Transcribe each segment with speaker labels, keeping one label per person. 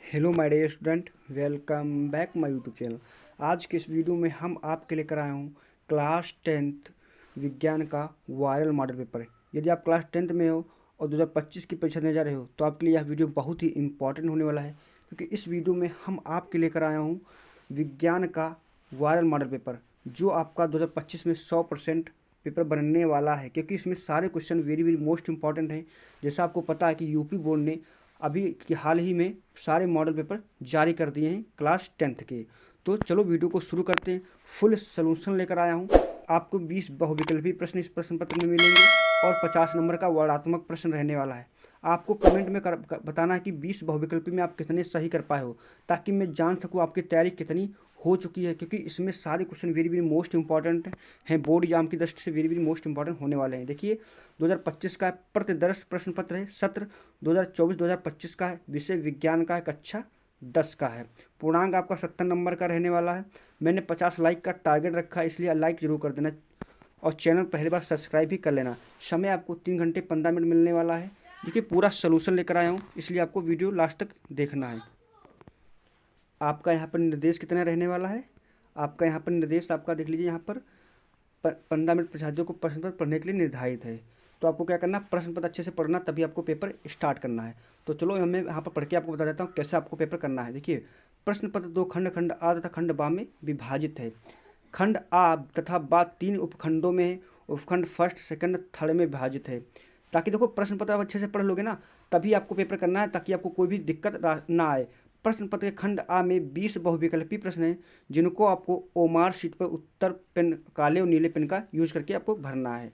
Speaker 1: Hello my dear student, welcome back my YouTube channel. आज के इस वीडियो में हम आपके लेकर आए हूँ क्लास 10th विज्ञान का वायरल मॉडल पेपर। यदि आप क्लास 10th में हो और 2025 की परीक्षा देने जा रहे हो तो आपके लिए यह वीडियो बहुत ही इंपॉर्टेंट होने वाला है, क्योंकि इस वीडियो में हम आपके लेकर आया हूँ विज्ञान का वायरल मॉडल पेपर, जो आपका 2025 में 100% पेपर बनने वाला है, क्योंकि इसमें सारे question very very most important हैं। जैसा आपको पता है कि यूपी बोर्ड ने अभी कि हाल ही में सारे मॉडल पेपर जारी कर दिए हैं क्लास 10th के। तो चलो वीडियो को शुरू करते हैं। फुल सलूशन लेकर आया हूँ। आपको 20 बहुविकल्पी प्रश्न इस प्रश्न पत्र में मिलेंगे और 50 नंबर का वर्णात्मक प्रश्न रहने वाला है। आपको कमेंट में बताना है कि 20 बहुविकल्पी में आप कितने सही कर पाए हो, ताकि मैं जान सकूँ आपकी तैयारी कितनी हो चुकी है, क्योंकि इसमें सारे question very very most important हैं। बोर्ड एग्जाम की दृष्टि से वेरी वेरी मोस्ट इंपॉर्टेंट होने वाले हैं। देखिए, 2025 का प्रतिदर्श प्रश्न पत्र है। सत्र 2024-2025 का है। विषय विज्ञान का है, कक्षा 10 का है। पूर्णांक आपका 70 नंबर का रहने वाला है। मैंने 50 लाइक का टारगेट रखा है, इसलिए लाइक जरूर कर देना और चैनल पहली बार सब्सक्राइब भी कर लेना। समय आपको 3 घंटे 15 मिनट मिलने वाला है। देखिए, पूरा सोल्यूशन लेकर आया हूँ, इसलिए आपको वीडियो लास्ट तक देखना है। आपका यहाँ पर निर्देश कितना रहने वाला है? आपका यहाँ पर निर्देश आपका देख लीजिए, यहाँ पर 15 मिनट परीक्षार्थियों को प्रश्न पत्र पढ़ने के लिए निर्धारित है। तो आपको क्या करना, प्रश्न पत्र अच्छे से पढ़ना, तभी आपको पेपर स्टार्ट करना है। तो चलो मैं यहाँ पर पढ़ के आपको बता देता हूँ कैसे आपको पेपर करना है। देखिए, प्रश्न पत्र 2 खंड, खंड आ तथा खंड बा में विभाजित है। खंड आ तथा बा 3 उपखंडों में है। उपखंड फर्स्ट, सेकंड, थर्ड में विभाजित है। ताकि देखो, प्रश्न पत्र आप अच्छे से पढ़ लोगे ना, तभी आपको पेपर करना है, ताकि आपको कोई भी दिक्कत ना आए। प्रश्न पत्र के खंड आ में 20 बहुविकल्पी प्रश्न हैं, जिनको आपको ओमार शीट पर उत्तर पेन, काले और नीले पेन का यूज करके आपको भरना है।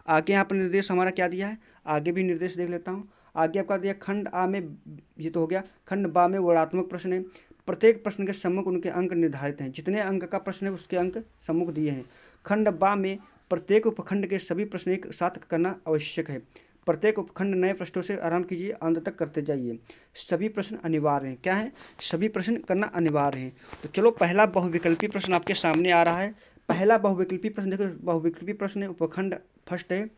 Speaker 1: आगे यहाँ पर निर्देश हमारा क्या दिया है, आगे भी निर्देश देख लेता हूँ। आगे आपका दिया खंड आ में, ये तो हो गया। खंड बा में वर्णात्मक प्रश्न है। प्रत्येक प्रश्न के सम्मुख उनके अंक निर्धारित हैं। जितने अंक का प्रश्न है उसके अंक सम्मुख दिए हैं। खंड बा में प्रत्येक उपखंड के सभी प्रश्न एक साथ करना आवश्यक है। प्रत्येक उपखंड नए प्रश्नों से आरंभ कीजिए, अंत तक करते जाइए। सभी प्रश्न अनिवार्य हैं। क्या है? सभी प्रश्न करना अनिवार्य है। तो चलो, पहला बहुविकल्पी प्रश्न आपके सामने आ रहा है। पहला बहुविकल्पी प्रश्न देखो, बहुविकल्पी प्रश्न है, उपखंड फर्स्ट है।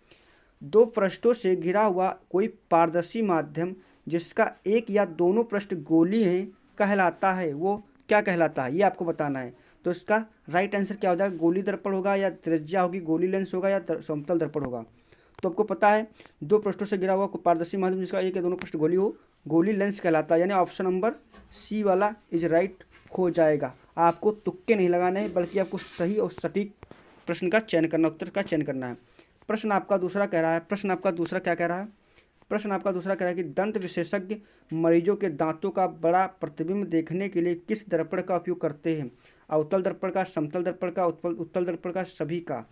Speaker 1: 2 पृष्ठों से घिरा हुआ कोई पारदर्शी माध्यम जिसका एक या दोनों पृष्ठ गोली हैं कहलाता है। वो क्या कहलाता है, ये आपको बताना है। तो इसका राइट आंसर क्या हो जाएगा? गोली दर्पण होगा, या त्रिज्या होगी, गोली लेंस होगा, या समतल दर्पण होगा। तो आपको पता है, 2 पृष्ठों से घिरा हुआ कोई पारदर्शी माध्यम जिसका एक या दोनों पृष्ठ गोली हो, गोली लेंस कहलाता है। यानी ऑप्शन नंबर सी वाला इज राइट हो जाएगा। आपको तुक्के नहीं लगाने हैं, बल्कि आपको सही और सटीक प्रश्न का चयन करना, उत्तर का चयन करना है। प्रश्न आपका दूसरा कह रहा है, प्रश्न आपका दूसरा क्या कह रहा है? प्रश्न आपका दूसरा कह रहा है कि दंत विशेषज्ञ मरीजों के दांतों का बड़ा प्रतिबिंब देखने के लिए किस दर्पण का उपयोग करते हैं? अवतल दर्पण का, समतल दर्पण का, उत्तल दर्पण का, सभी का।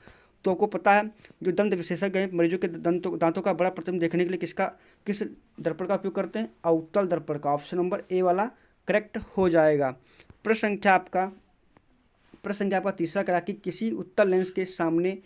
Speaker 1: तो आपको पता है, जो दंत विशेषज्ञ हैं मरीजों के दांतों का बड़ा प्रतिबिंब देखने के लिए किस दर्पण का उपयोग करते हैं? अवतल दर्पण का। ऑप्शन नंबर ए वाला करेक्ट हो जाएगा। प्रश्न संख्या आपका तीसरा करा कि किसी उत्तल लेंस के सामने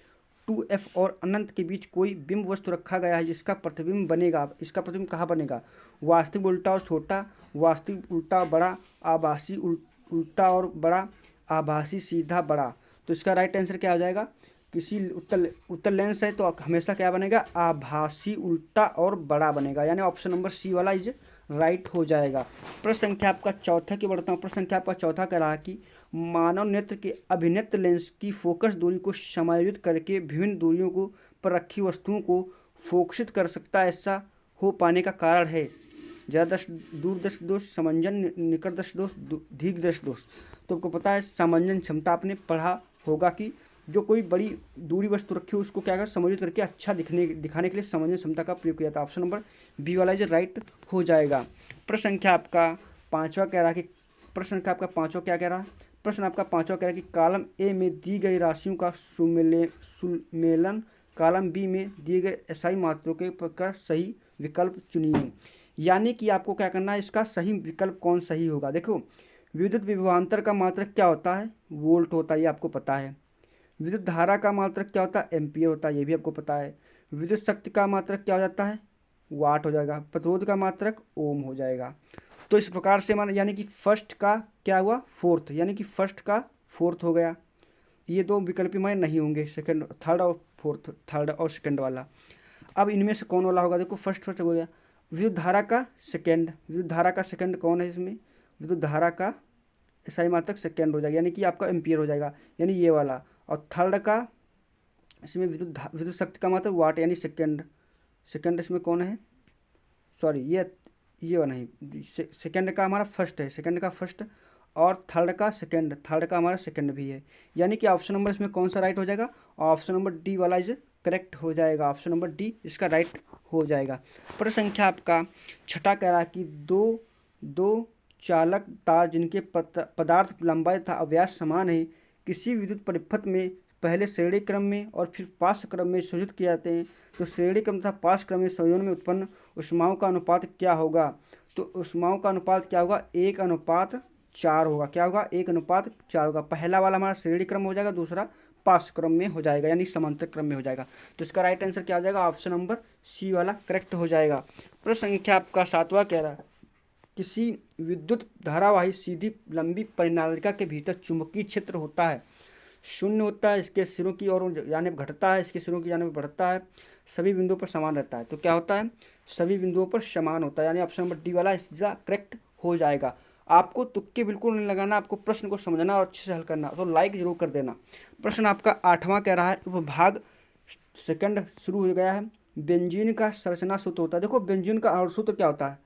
Speaker 1: 2f और अनंत के बीच कोई बिंब वस्तु रखा गया है जिसका प्रतिबिंब बनेगा। इसका प्रतिबिंब कहाँ बनेगा? वास्तविक उल्टा और छोटा, वास्तविक उल्टा बड़ा, आभासी उल्टा और बड़ा, आभासी सीधा बड़ा। तो इसका राइट आंसर क्या हो जाएगा? किसी उत्तल लेंस है तो हमेशा क्या बनेगा? आभासी उल्टा और बड़ा बनेगा। यानी ऑप्शन नंबर सी वाला इज राइट हो जाएगा। प्रश्न संख्या आपका चौथा की बढ़ता हूँ। प्रश्न संख्या आपका चौथा कह रहा है कि मानव नेत्र के अभिनेत्र लेंस की फोकस दूरी को समायोजित करके विभिन्न दूरियों को पर रखी वस्तुओं को फोकसित कर सकता है। ऐसा हो पाने का कारण है ज़्यादा दूरदर्शी दोष, समंजन, निकटदर्शी दोष, दीर्घदर्शी दोष। तो आपको पता है, समंजन क्षमता आपने पढ़ा होगा कि जो कोई बड़ी दूरी वस्तु रखी हो उसको क्या कर समायोजित करके अच्छा दिखाने के लिए समंजन क्षमता का प्रयोग किया था। ऑप्शन नंबर बी वाला जो राइट हो जाएगा। प्रश्न संख्या आपका पाँचवा कह रहा है कि प्रश्न का आपका पाँचवा क्या कह रहा है? प्रश्न आपका पाँचवा कह रहा है कि कॉलम ए में दी गई राशियों का सुमेलन कॉलम बी में दिए गए एसआई मात्रों के प्रकार सही विकल्प चुनिए। यानी कि आपको क्या करना है, इसका सही विकल्प कौन सही होगा। देखो, विद्युत विभवांतर का मात्रक क्या होता है? वोल्ट होता है, ये आपको पता है। विद्युत धारा का मात्रक क्या होता है? एम्पियर होता है, ये भी आपको पता है। विद्युत शक्ति का मात्रक क्या हो जाता है? वाट हो जाएगा। प्रतिरोध का मात्रक ओम हो जाएगा। तो इस प्रकार से मान, यानी कि फर्स्ट का क्या हुआ? फोर्थ, यानी कि फर्स्ट का फोर्थ हो गया। ये 2 विकल्प हमारे नहीं होंगे, सेकंड, थर्ड और फोर्थ, थर्ड और सेकंड वाला। अब इनमें से कौन वाला होगा? देखो, फर्स्ट हो गया। विद्युत धारा का सेकंड, विद्युत धारा का सेकंड कौन है इसमें? विद्युत धारा का SI मात्रक सेकेंड हो जाएगा, यानी कि आपका एम्पियर हो जाएगा, यानी ये वाला। और थर्ड का इसमें विद्युत शक्ति का मात्रक वाट यानी सेकेंड। सेकेंड इसमें कौन है, सॉरी ये वाला नहीं, सेकेंड का हमारा फर्स्ट है, सेकेंड का फर्स्ट, और थर्ड का सेकेंड, थर्ड का हमारा सेकेंड भी है। यानी कि ऑप्शन नंबर इसमें कौन सा राइट हो जाएगा, ऑप्शन नंबर डी वाला इज करेक्ट हो जाएगा, ऑप्शन नंबर डी इसका राइट हो जाएगा। प्रश्न संख्या आपका छठा कह रहा है कि दो चालक तार जिनके पदार्थ लंबाई तथा अव्यास समान है किसी विद्युत परिपथ में पहले श्रेणी क्रम में और फिर पार्श्व क्रम में संयोजित किए जाते हैं, तो श्रेणी क्रम तथा पार्श्व क्रम में संयोजन में उत्पन्न ऊष्माओं का अनुपात क्या होगा। तो ऊष्माओं का अनुपात क्या होगा, 1:4 होगा। क्या होगा, 1:4 होगा। पहला वाला हमारा श्रेणी क्रम हो जाएगा, दूसरा पार्श्व क्रम में हो जाएगा, यानी समांतर क्रम में हो जाएगा। तो इसका राइट आंसर क्या हो जाएगा, ऑप्शन नंबर सी वाला करेक्ट हो जाएगा। प्रश्न संख्या आपका 7वां कह रहा है किसी विद्युत धारावाही सीधी लंबी परिनालिका के भीतर चुंबकीय क्षेत्र होता है, शून्य होता है, इसके सिरों की ओर जानिब घटता है, इसके सिरों की जानिब बढ़ता है, सभी बिंदुओं पर समान रहता है। तो क्या होता है, सभी बिंदुओं पर समान होता है, यानी ऑप्शन नंबर डी वाला इसका करेक्ट हो जाएगा। आपको तुक्के बिल्कुल नहीं लगाना, आपको प्रश्न को समझना और अच्छे से हल करना, तो लाइक जरूर कर देना। प्रश्न आपका 8वां कह रहा है, उपभाग सेकंड शुरू हो गया है। बेंजीन का संरचना सूत्र होता है, देखो बेंजीन का और सूत्र क्या होता है,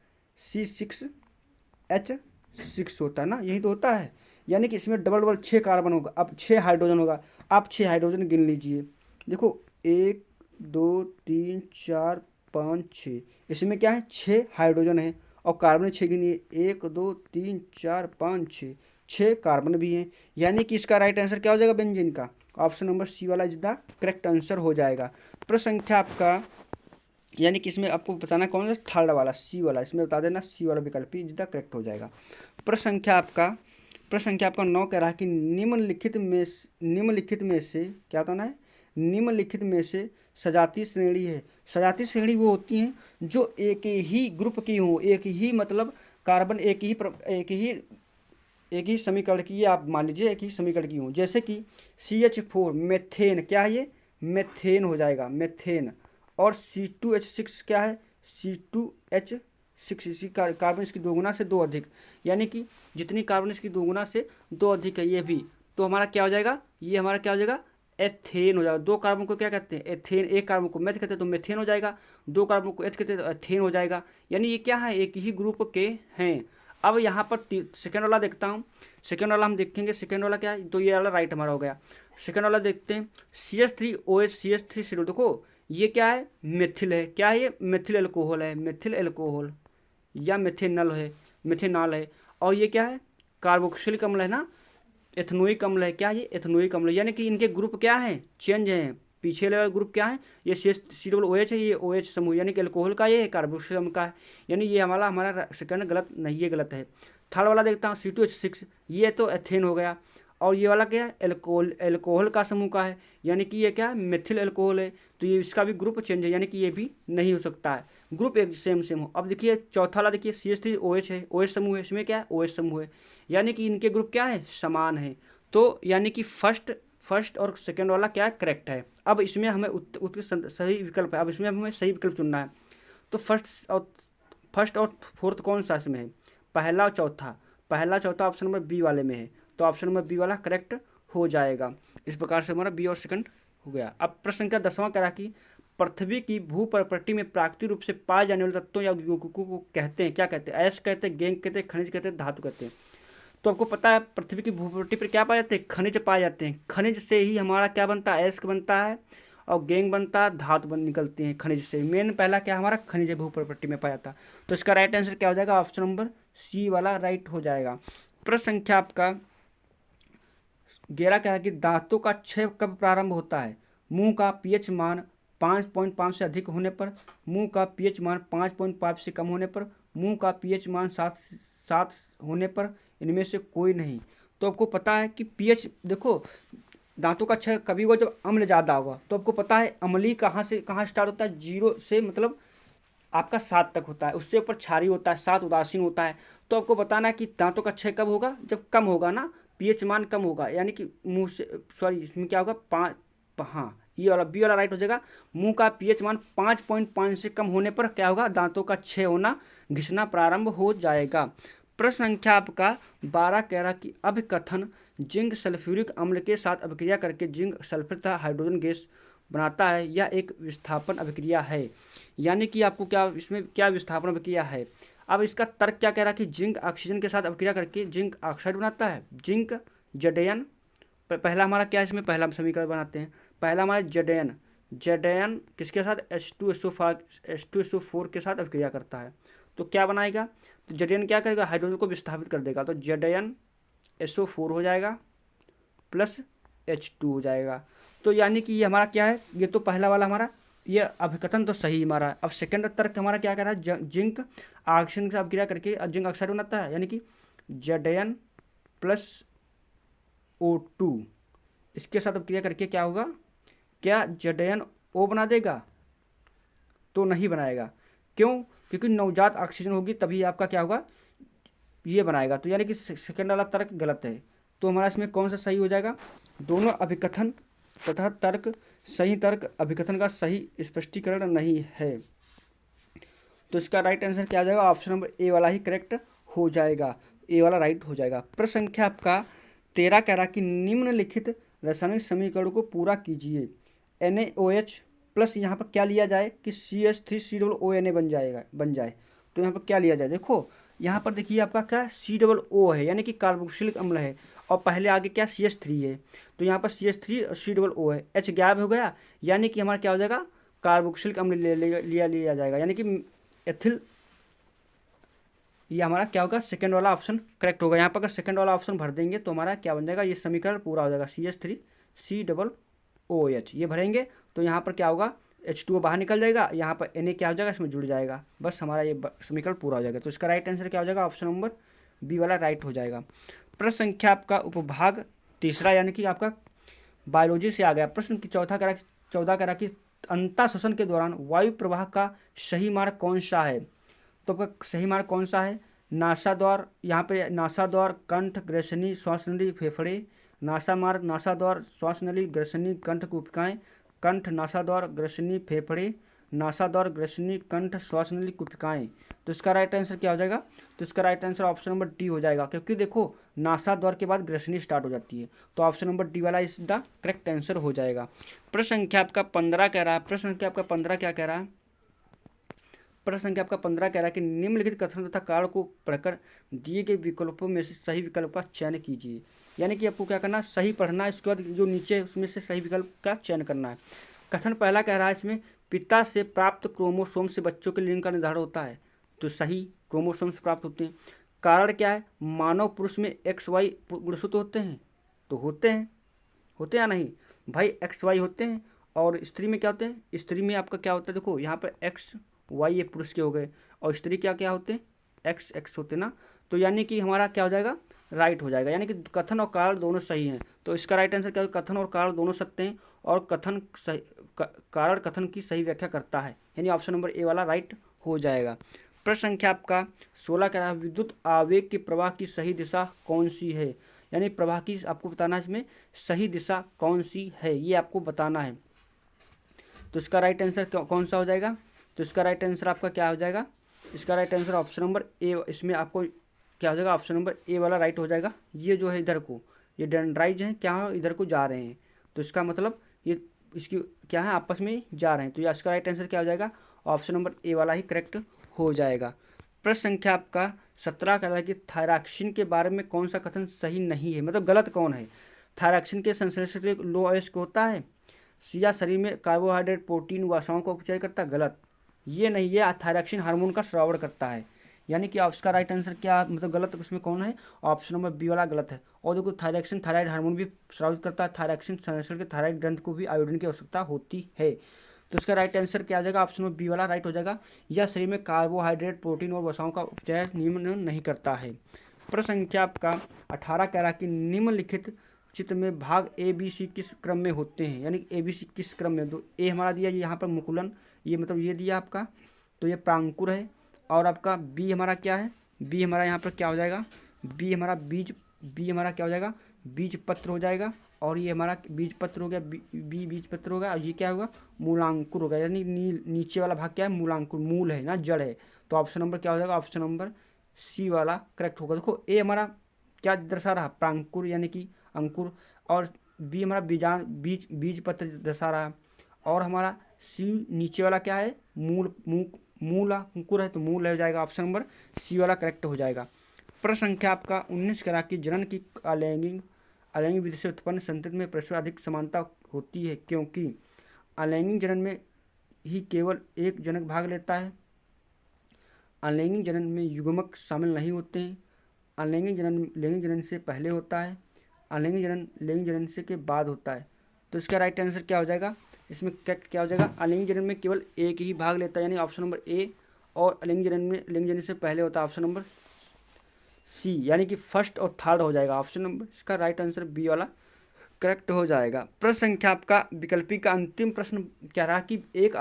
Speaker 1: C6H6 होता है ना, यही तो होता है। यानी कि इसमें डबल 6 कार्बन होगा, अब 6 हाइड्रोजन होगा। आप 6 हाइड्रोजन गिन लीजिए, देखो 1 2 3 4 5 6, इसमें क्या है 6 हाइड्रोजन है, और कार्बन 6 गिनिए, 1 2 3 4 5 6 कार्बन भी हैं। यानी कि इसका राइट आंसर क्या हो जाएगा बेंजीन का, ऑप्शन नंबर सी वाला इज द करेक्ट आंसर हो जाएगा। प्रश्न संख्या आपका, यानी कि इसमें आपको बताना कौन सा, थर्ड वाला सी वाला, इसमें बता देना सी वाला विकल्प इज द करेक्ट हो जाएगा। प्रश्न संख्या आपका 9 कह रहा है कि निम्नलिखित में से क्या बताना है, निम्नलिखित में से सजातीय श्रेणी है। सजातीय श्रेणी वो होती हैं जो एक ही ग्रुप की हो, एक ही मतलब कार्बन एक ही समीकरण की, आप मान लीजिए एक ही समीकरण की हो, जैसे कि CH4 मेथेन, क्या है ये, मेथेन हो जाएगा, मेथेन। और C2H6 क्या है, C2H6, इसी कार्बन इसकी दोगुना से 2 अधिक, यानी कि जितनी कार्बन इसकी दोगुना से 2 अधिक है ये भी, तो हमारा क्या हो जाएगा, ये हमारा क्या हो जाएगा, एथेन हो जाएगा। 2 कार्बन को क्या कहते हैं, एथेन। 1 कार्बन को मेथ कहते हैं तो मेथेन हो जाएगा, 2 कार्बन को एथ कहते हैं तो एथेन हो जाएगा, यानी ये क्या है, एक ही ग्रुप के हैं। अब यहाँ पर सेकेंड वाला देखता हूँ, सेकेंड वाला हम देखेंगे, सेकेंड वाला क्या है, तो ये वाला राइट हमारा हो गया। सेकेंड वाला देखते हैं, CH3OH CH3 देखो ये क्या है, मेथिल है, क्या है ये, मेथिल एल्कोहल है, मेथिल एल्कोहल या मेथेनॉल है। और ये क्या है, कार्बोक्सिलिक अम्ल है ना, एथनोइक अम्ल है, क्या ये, एथनोइक अम्ल, यानी कि इनके ग्रुप क्या है, चेंज है। पीछे वाला ग्रुप क्या है, ये CH3OH है, ये OH समूह, यानी कि एल्कोहल का ये कार्बोक्सिलिक अम्ल का है, यानी ये हमारा सेकंड गलत नहीं, ये गलत है। थर्ड वाला देखता हूँ C2H6, ये तो एथेन हो गया, और ये वाला क्या है, एल्कोहल का समूह का है, यानी कि ये क्या है, मेथिल एल्कोहल है, तो ये इसका भी ग्रुप चेंज है, यानी कि ये भी नहीं हो सकता है, ग्रुप एक सेम हो। अब देखिए चौथा वाला देखिए CH3OH है, OH समूह है, इसमें क्या है, OH समूह है, यानी कि इनके ग्रुप क्या है, समान है। तो यानी कि फर्स्ट और सेकेंड वाला क्या है, करेक्ट है। अब इसमें हमें सही विकल्प है, अब इसमें हमें सही विकल्प चुनना है। तो फर्स्ट और फोर्थ कौन सा इसमें है, पहला और चौथा ऑप्शन नंबर बी वाले में है, तो ऑप्शन नंबर बी वाला करेक्ट हो जाएगा। इस प्रकार से हमारा बी और सेकंड हो गया। अब प्रश्न संख्या 10वां कह रहा कि पृथ्वी की भूप्रकृति में प्राकृतिक रूप से पाए जाने वाले तत्वों या यौगिकों को कहते हैं, क्या कहते हैं, अयस्क कहते हैं, गैंग कहते हैं, खनिज कहते हैं, धातु कहते हैं। तो आपको पता है पृथ्वी की भूप्रकृति पर क्या पाए जाते हैं, खनिज पाए जाते हैं, खनिज से ही हमारा क्या बनता है, अयस्क बनता है, और गैंग बनता है, धातु निकलती हैं खनिज से। मेन पहला क्या हमारा खनिज भूप्रकृति में पाया जाता है, तो इसका राइट आंसर क्या हो जाएगा, ऑप्शन नंबर सी वाला राइट हो जाएगा। प्रश्न संख्या आपका 11 क्या है कि दांतों का क्षय कब प्रारंभ होता है, मुंह का pH मान 5.5 से अधिक होने पर, मुंह का pH मान 5.5 से कम होने पर, मुंह का pH मान 7 होने पर, इनमें से कोई नहीं। तो आपको पता है कि pH, देखो दांतों का क्षय कभी हुआ जब अम्ल ज़्यादा होगा, तो आपको पता है अम्ली कहाँ से कहाँ स्टार्ट होता है, 0 से मतलब आपका 7 तक होता है, उससे ऊपर क्षारीय होता है, 7 उदासीन होता है। तो आपको बताना है कि दांतों का क्षय कब होगा, जब कम होगा ना, pH मान कम होगा, यानी कि मुंह से इसमें क्या होगा, 5, हाँ ये वाला बी वाला राइट हो जाएगा। मुंह का pH मान 5.5 से कम होने पर क्या होगा, दांतों का क्षय होना, घिसना प्रारंभ हो जाएगा। प्रश्न संख्या आपका 12 कह रहा कि अभिकथन जिंक सल्फ्यूरिक अम्ल के साथ अभिक्रिया करके जिंक सल्फर तथा हाइड्रोजन गैस बनाता है, यह एक विस्थापन अभिक्रिया है। यानी कि आपको क्या इसमें क्या विस्थापन अभिक्रिया है। अब इसका तर्क क्या कह रहा है कि जिंक ऑक्सीजन के साथ अभिक्रिया करके जिंक ऑक्साइड बनाता है, जिंक Zn। पहला हमारा क्या है, इसमें पहला समीकरण बनाते हैं। पहला हमारा Zn किसके साथ, H2SO4 के साथ अभिक्रिया करता है, तो क्या बनाएगा, तो Zn क्या करेगा, हाइड्रोजन को विस्थापित कर देगा, तो ZnSO4 हो जाएगा प्लस H2 हो जाएगा। तो यानी कि ये हमारा क्या है, ये तो पहला वाला हमारा ये अभिकथन तो सही हमारा। अब सेकंड तर्क हमारा क्या कर रहा है, जिंक ऑक्सीजन से अभिक्रिया करके जिंक ऑक्साइड बनाता है, यानी कि Zn प्लस O2 इसके साथ अभिक्रिया करके क्या होगा, क्या ZnO बना देगा, तो नहीं बनाएगा। क्यों, क्योंकि नवजात ऑक्सीजन होगी तभी आपका क्या होगा, ये बनाएगा। तो यानी कि सेकंड वाला तर्क गलत है। तो हमारा इसमें कौन सा सही हो जाएगा, दोनों अभिकथन तथा तर्क सही, तर्क अभिकथन का सही स्पष्टीकरण नहीं है। तो इसका राइट आंसर क्या आ जाएगा, ऑप्शन नंबर ए वाला ही करेक्ट हो जाएगा, ए वाला राइट हो जाएगा। प्रश्न संख्या आपका 13 कह रहा कि निम्नलिखित रासायनिक समीकरण को पूरा कीजिए। NaOH प्लस यहाँ पर क्या लिया जाए कि CH3COONA बन जाए। तो यहाँ पर क्या लिया जाए, देखो यहाँ पर देखिए आपका क्या COO है, यानी कि कार्बोक्सिलिक अम्ल है, और पहले आगे क्या CH3 है, तो यहाँ पर CH3 और COO है, H गैप हो गया, यानी कि हमारा क्या हो जाएगा, कार्बोक्सिलिक अम्ल लिया जाएगा, यानी कि एथिल। ये हमारा क्या होगा, सेकंड वाला ऑप्शन करेक्ट होगा। यहाँ पर अगर सेकंड वाला ऑप्शन भर देंगे तो हमारा क्या बन जाएगा, ये समीकरण पूरा हो जाएगा, CH3COOH ये भरेंगे तो यहाँ पर क्या होगा, H2O बाहर निकल जाएगा, यहाँ पर Na क्या हो जाएगा, इसमें जुड़ जाएगा, बस हमारा ये समीकरण पूरा हो जाएगा। तो इसका राइट आंसर क्या हो जाएगा, ऑप्शन नंबर बी वाला राइट हो जाएगा। प्रश्न संख्या आपका उपभाग तीसरा, यानी कि आपका बायोलॉजी से आ गया। प्रश्न की 14 करा कि अंतःश्वसन के दौरान वायु प्रवाह का सही मार्ग कौन सा है। तो आपका सही मार्ग कौन सा है, नासाद्वार, यहाँ पे नासाद्वार, कंठ, ग्रसनी, श्वासनली, फेफड़े, नासामार्ग, नासाद्वार, श्वासनली, ग्रसनी, कंठ, कुपिकाएं, कंठ, नासाद्वार, ग्रसनी, फेफड़े, नासाद्वार, ग्रसनी, कंठ, श्वासनली, कुपिकाएं। तो इसका राइट आंसर क्या हो जाएगा, तो इसका right answer option number D हो जाएगा, क्योंकि देखो नासाद्वार के बाद ग्रसनी स्टार्ट हो जाती है, तो ऑप्शन नंबर डी वाला इज द करेक्ट आंसर हो जाएगा। प्रश्न संख्या आपका 15 कह रहा है, प्रश्न संख्या आपका 15 क्या कह रहा है, प्रश्न संख्या आपका 15 कह रहा है कि निम्नलिखित कथन तथा कारण को पढ़कर दिए गए विकल्पों में से सही विकल्प का चयन कीजिए। यानी कि आपको क्या करना है, सही पढ़ना है, इसके बाद जो नीचे उसमें से सही विकल्प का चयन करना है। कथन पहला कह रहा है इसमें पिता से प्राप्त क्रोमोसोम से बच्चों के लिंग का निर्धारण होता है, तो सही, क्रोमोसोम से प्राप्त होते हैं। कारण क्या है, मानव पुरुष में XY गुणसूत्र होते हैं, तो होते हैं या नहीं भाई, XY होते हैं। और स्त्री में क्या होते हैं, स्त्री में आपका क्या होता है, देखो यहाँ पर XY ये पुरुष के हो गए, और स्त्री क्या होते हैं, XX होते हैं ना। तो यानी कि हमारा क्या हो जाएगा, राइट हो जाएगा, यानी कि कथन और कारण दोनों सही हैं। तो इसका राइट आंसर क्या होगा, कथन और कारण दोनों सत्य हैं, और कारण कथन की सही व्याख्या करता है, यानी ऑप्शन नंबर ए वाला राइट हो जाएगा। प्रश्न संख्या आपका 16 कह रहा है विद्युत आवेग के प्रवाह की सही दिशा कौन सी है। यानी प्रवाह की आपको बताना है, इसमें सही दिशा कौन सी है ये आपको बताना है। तो इसका राइट आंसर कौन सा हो जाएगा, तो इसका राइट आंसर आपका क्या हो जाएगा, इसका right answer option number A, इसमें आपको क्या हो जाएगा, ऑप्शन नंबर ए वाला राइट हो जाएगा। ये जो है इधर को, ये डेंड्राइट हैं क्या इधर को जा रहे हैं, तो इसका मतलब ये इसकी क्या है, आपस में जा रहे हैं, तो इसका राइट आंसर क्या हो जाएगा, ऑप्शन नंबर ए वाला ही करेक्ट हो जाएगा। प्रश्न संख्या आपका 17 कह रहा है कि थायरॉक्सिन के बारे में कौन सा कथन सही नहीं है, मतलब गलत कौन है। थायरॉक्सिन के संश्लेषण से लो अयस्क होता है, सिया शरीर में कार्बोहाइड्रेट, प्रोटीन, वसाओं को उपचय करता, गलत, ये नहीं, ये थायरॉक्सिन हार्मोन का श्रावण करता है। यानी कि उसका राइट आंसर क्या, मतलब गलत उसमें कौन है, ऑप्शन नंबर बी वाला गलत है। और देखो थायरॉक्सिन थायराइड हार्मोन भी श्रावित करता है, थायरॉक्सिन संश्लेषण के थायराइड ग्रंथ को भी आयोडीन की आवश्यकता होती है। तो इसका राइट आंसर क्या आ जाएगा, ऑप्शन नंबर बी वाला राइट हो जाएगा। यह शरीर में कार्बोहाइड्रेट, प्रोटीन और वसाओं का उपचय नियमन नहीं करता है। प्रश्न संख्या आपका 18 कह रहा कि निम्नलिखित चित्र में भाग ABC किस क्रम में होते हैं, यानी ABC किस क्रम में, तो ए हमारा दिया यहाँ पर मुकुलन, ये मतलब ये दिया आपका, तो ये प्रांकुर है। और आपका बी हमारा क्या है, बी हमारा यहाँ पर क्या हो जाएगा, बी हमारा क्या हो जाएगा, बीज पत्र हो जाएगा। और ये हमारा बीज पत्र हो गया, बी बीज पत्र होगा, और ये क्या होगा, मूलांकुर होगा, यानी नीचे वाला भाग क्या है, मूलांकुर, मूल है ना, जड़ है। तो ऑप्शन नंबर क्या हो जाएगा, ऑप्शन नंबर सी वाला करेक्ट होगा। देखो ए हमारा क्या दर्शा रहा, प्रांकुर यानी कि अंकुर, और बी हमारा बीज पत्र दर्शा रहा, और हमारा सी नीचे वाला क्या है, मूल अंकुर है, तो मूल हो जाएगा, ऑप्शन नंबर सी वाला करेक्ट हो जाएगा। प्रश्न संख्या आपका 19 करा कि जनन की अलैंगिक विधि से उत्पन्न संतति में परस्पर अधिक समानता होती है, क्योंकि अलैंगिक जनन में ही केवल एक जनक भाग लेता है। अलैंगिक जनन में युग्मक शामिल नहीं होते हैं। अलैंगिक जनन लैंगिक जनन से पहले होता है। अलैंगिक जनन लैंगिक जनन से के बाद होता है। तो इसका राइट आंसर क्या हो जाएगा, इसमें करेक्ट क्या हो जाएगा, अलैंगिक जनन में केवल एक ही भाग लेता है, यानी ऑप्शन नंबर ए, और अलैंगिक जनन में लैंगिक जनन से पहले होता है, ऑप्शन नंबर सी, यानी कि फर्स्ट और थर्ड हो जाएगा। ऑप्शन नंबर इसका राइट आंसर बी वाला करेक्ट हो जाएगा। प्रश्न संख्या आपका विकल्पी का अंतिम प्रश्न क्या रहा कि एक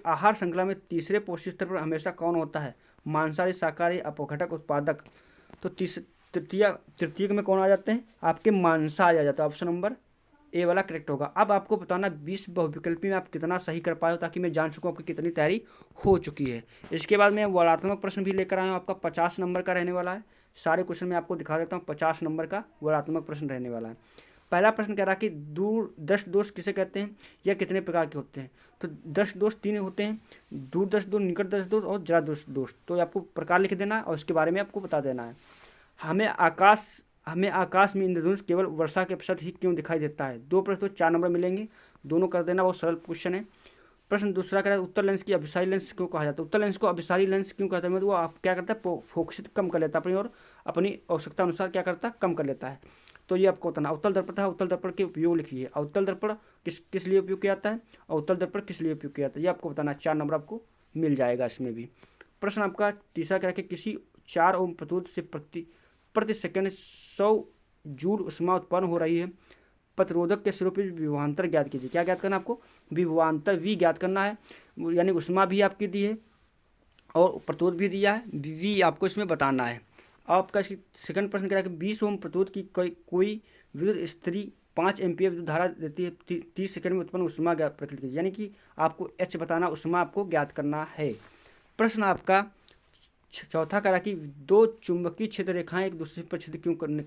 Speaker 1: आहार श्रृंखला में तीसरे पोषक स्तर पर हमेशा कौन होता है, मांसाहारी, शाकाहारी, अपघटक, उत्पादक। तो तृतीय में कौन आ जाते हैं, आपके मांसाहारी आ जाता है, ऑप्शन नंबर ए वाला करेक्ट होगा। अब आपको बताना 20 बहुविकल्पी में आप कितना सही कर पाए हो, ताकि मैं जान सकूं आपकी कितनी तैयारी हो चुकी है। इसके बाद मैं वर्णात्मक प्रश्न भी लेकर आया हूँ, आपका 50 नंबर का रहने वाला है। सारे क्वेश्चन मैं आपको दिखा देता हूँ, 50 नंबर का वर्णात्मक प्रश्न रहने वाला है। पहला प्रश्न कह रहा कि दूरदर्श दोष किसे कहते हैं, या कितने प्रकार के होते हैं। तो दर्श दोष 3 होते हैं, दूरदर्श दोष, निकटदर्श दोष और जरादर्श दोष। तो आपको प्रकार लिख देना है और उसके बारे में आपको बता देना है। हमें आकाश में इंद्रधनुष केवल वर्षा के पश्चात ही क्यों दिखाई देता है। 2 प्रश्न तो 4 नंबर मिलेंगे, दोनों कर देना, वो सरल क्वेश्चन है। प्रश्न दूसरा कह रहा है उत्तर लेंस की अभिसारी लेंस क्यों कहा जाता है। उत्तर लेंस को अभिसारी लेंस क्यों कहते हैं, मतलब वो आप क्या करता है, फोकसित कम कर लेता है अपनी, और अपनी आवश्यकता अनुसार क्या करता है, कम कर लेता है। तो ये आपको बताना। अवतल दर्पण था, अवतल दर्पण के उपयोग लिखिए। अवतल दर्पण किस लिए उपयोग किया जाता है, अवतल दर्पण किस लिए उपयोग किया जाता है, ये आपको बताना। 4 नंबर आपको मिल जाएगा इसमें भी। प्रश्न आपका तीसरा क्या है, किसी 4 ओम प्रतिरोध से प्रति सेकंड 100 जूल उष्मा उत्पन्न हो रही है। प्रतिरोधक के सिरों पर विभवांतर ज्ञात कीजिए। क्या ज्ञात करना है आपको, विभवांतर वी ज्ञात करना है, यानी उष्मा भी आपकी दी है और प्रतिरोध भी दिया है, वी आपको इसमें बताना है। आपका सेकंड प्रश्न कह रहा है कि 20 ओम प्रतिरोध की कोई विद्युत स्त्री 5 एम्पीयर विद्युत धारा देती है, 30 सेकंड में उत्पन्न उष्मा ज्ञात प्रकृति, यानी कि आपको एच बताना, उष्मा आपको ज्ञात करना है। प्रश्न आपका चौथा करा कि 2 चुंबकीय क्षेत्र रेखाएं एक दूसरे पर छेद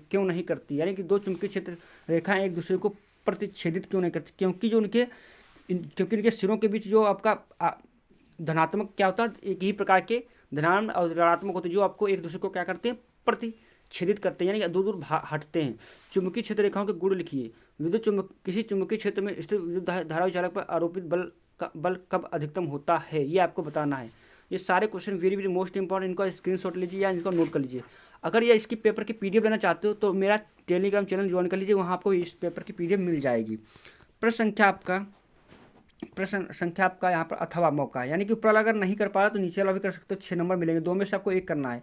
Speaker 1: क्यों नहीं करती, यानी कि 2 चुंबकीय क्षेत्र रेखाएं एक दूसरे को प्रतिच्छेदित क्यों नहीं करती, क्योंकि इनके सिरों के बीच जो आपका धनात्मक क्या होता है, एक ही प्रकार के धनात्मक और ऋणात्मक होते हैं, जो आपको एक दूसरे को क्या करते हैं, प्रतिच्छेदित करते हैं, यानी दूर दूर हटते हैं। चुंबकीय क्षेत्र रेखाओं के गुण लिखिए। किसी चुंबकीय क्षेत्र में स्थित विद्युत धारा चालक पर आरोपित बल कब अधिकतम होता है, ये आपको बताना है। ये सारे question very very most important, इनको स्क्रीनशॉट लीजिए या इनको नोट कर लीजिए। अगर ये इसकी पेपर की पीडीएफ लेना चाहते हो तो मेरा टेलीग्राम चैनल ज्वाइन कर लीजिए, वहाँ आपको इस पेपर की पीडीएफ मिल जाएगी। प्रश्न संख्या आपका यहाँ पर अथवा मौका है, यानी कि ऊपर वाला अगर नहीं कर पाया तो नीचे वाला भी कर सकते हो। 6 नंबर मिलेंगे, 2 में से आपको एक करना है।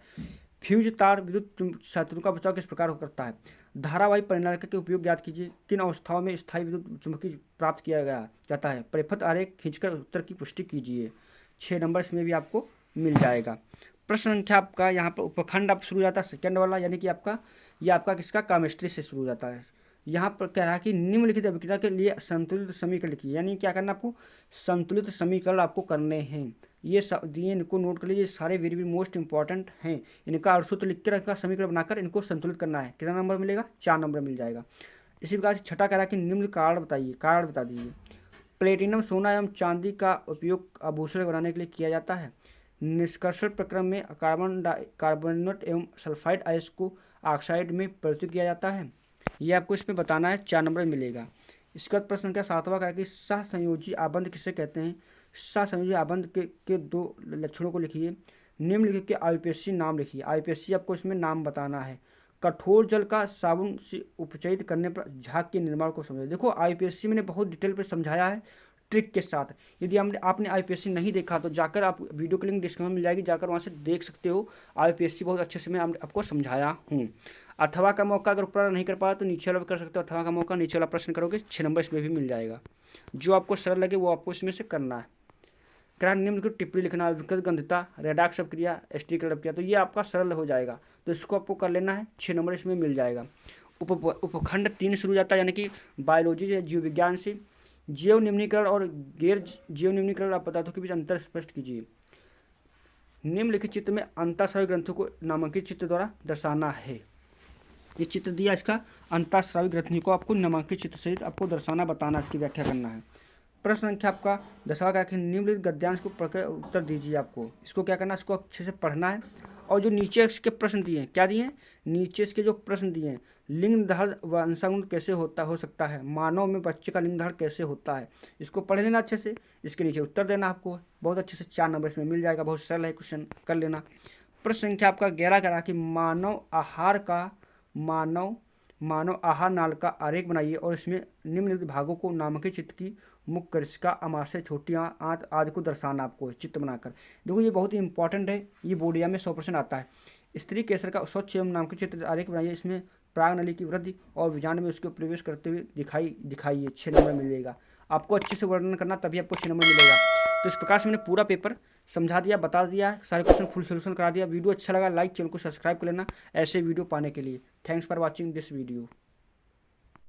Speaker 1: फ्यूज तार विद्युत शत्रु का बचाव किस प्रकार करता है। धारावाही परिणालक के उपयोग ज्ञात कीजिए। किन अवस्थाओं में स्थायी विद्युत चुंबकीय प्राप्त किया जाता है। परिपथ आरेख खींचकर उत्तर की पुष्टि कीजिए। 6 नंबर इसमें भी आपको मिल जाएगा। प्रश्न संख्या आपका यहाँ पर उपखंड आप शुरू हो जाता है सेकेंड वाला, यानी कि आपका किसका केमिस्ट्री से शुरू हो जाता है। यहाँ पर कह रहा है कि निम्नलिखित अभिक्रिया के लिए संतुलित समीकरण लिखिए, यानी क्या करना आपको, संतुलित समीकरण आपको करने हैं। ये इनको नोट कर लीजिए, सारे वेरी वेरी मोस्ट इंपॉर्टेंट हैं। इनका सूत्र लिख के रखा, समीकरण बनाकर इनको संतुलित करना है। कितना नंबर मिलेगा, 4 नंबर मिल जाएगा। इसी प्रकार से छठा कह रहा है कि निम्न कारण बता दीजिए। प्लेटिनम, सोना एवं चांदी का उपयोग आभूषण बनाने के लिए किया जाता है। निष्कर्षण प्रक्रम में कार्बोनेट एवं सल्फाइड आयस को ऑक्साइड में परिवर्तित किया जाता है। ये आपको इसमें बताना है, 4 नंबर मिलेगा। इसके बाद प्रश्न का 7वां का है कि सहसंयोजी आबंध किसे कहते हैं। सहसंयोजी आबंध के 2 लक्षणों को लिखिए। निम्नलिखित के आईपीएससी नाम लिखिए। आईपीएससी आपको इसमें नाम बताना है। कठोर जल का साबुन से उपचयित करने पर झाग के निर्माण को समझे। देखो आईपीएससी मैंने बहुत डिटेल पर समझाया है ट्रिक के साथ। यदि आपने आईपीएससी नहीं देखा तो जाकर आप वीडियो की लिंक डिस्क्रिप्शन में मिल जाएगी, जाकर वहाँ से देख सकते हो। आईपीएससी बहुत अच्छे से मैं आपको समझाया हूँ। अथवा का मौका अगर ऊपर नहीं कर पाया तो नीचे वाला भी कर सकते हो। अथवा का मौका नीचे वाला प्रश्न करोगे, 6 नंबर इसमें भी मिल जाएगा। जो आपको सरल लगे वो आपको इसमें से करना है। निम्न की टिप्पणी लिखना, विकृत गंधता, रेडाक्स अपक्रिया, एस्टिकल अपक्रिया, तो ये आपका सरल हो जाएगा, तो इसको आपको कर लेना है। 6 नंबर इसमें मिल जाएगा। उपखंड 3 शुरू जाता है, यानी कि बायोलॉजी जीव विज्ञान से। जैव निम्नीकरण और गैर जैव निम्नीकरण आप पदार्थों के बीच अंतर स्पष्ट कीजिए। निम्नलिखित चित्र में अंतःस्रावी ग्रंथों को नामांकित चित्र द्वारा दर्शाना है। ये चित्र दिया, इसका अंतःस्रावी ग्रंथि को आपको नामांकित चित्र सहित आपको दर्शाना, बताना, इसकी व्याख्या करना है। प्रश्न संख्या आपका 10वां क्या है, निम्नलिखित गद्यांश को पढ़कर उत्तर दीजिए। आपको इसको क्या करना है, इसको अच्छे से पढ़ना है। और जो नीचे इसके प्रश्न दिए हैं, क्या दिए हैं, नीचे इसके जो प्रश्न दिए हैं, लिंग धारण वंशानुगमन कैसे हो सकता है, मानव में बच्चे का लिंग धारण कैसे होता है, इसको पढ़ लेना अच्छे से। इसके नीचे उत्तर देना आपको बहुत अच्छे से, 4 नंबर इसमें मिल जाएगा, बहुत सरल है, क्वेश्चन कर लेना। प्रश्न संख्या आपका 11 कह रहा कि मानव आहार नाल का आरेख बनाइए और इसमें निम्नलिखित भागों को नामांकित चित्र की मुख्य कृषिका, अमाशय, छोटी आंत आदि को दर्शाना आपको चित्र बनाकर। देखो ये बहुत ही इंपॉर्टेंट है, ये बोर्ड एग्जाम में 100% आता है। स्त्री केसर का स्वच्छ एवं नामांकित चित्र आरेख बनाइए, इसमें प्राग नली की वृद्धि और बीजांड में उसको प्रवेश करते हुए दिखाइए, 6 नंबर मिलेगा। आपको अच्छे से वर्णन करना, तभी आपको 6 नंबर मिलेगा। तो इस प्रकार से मैंने पूरा पेपर समझा दिया, बता दिया, सारे क्वेश्चन फुल सोल्यूशन करा दिया। वीडियो अच्छा लगा लाइक, चैनल को सब्सक्राइब कर लेना ऐसे वीडियो पाने के लिए। Thanks for watching this video.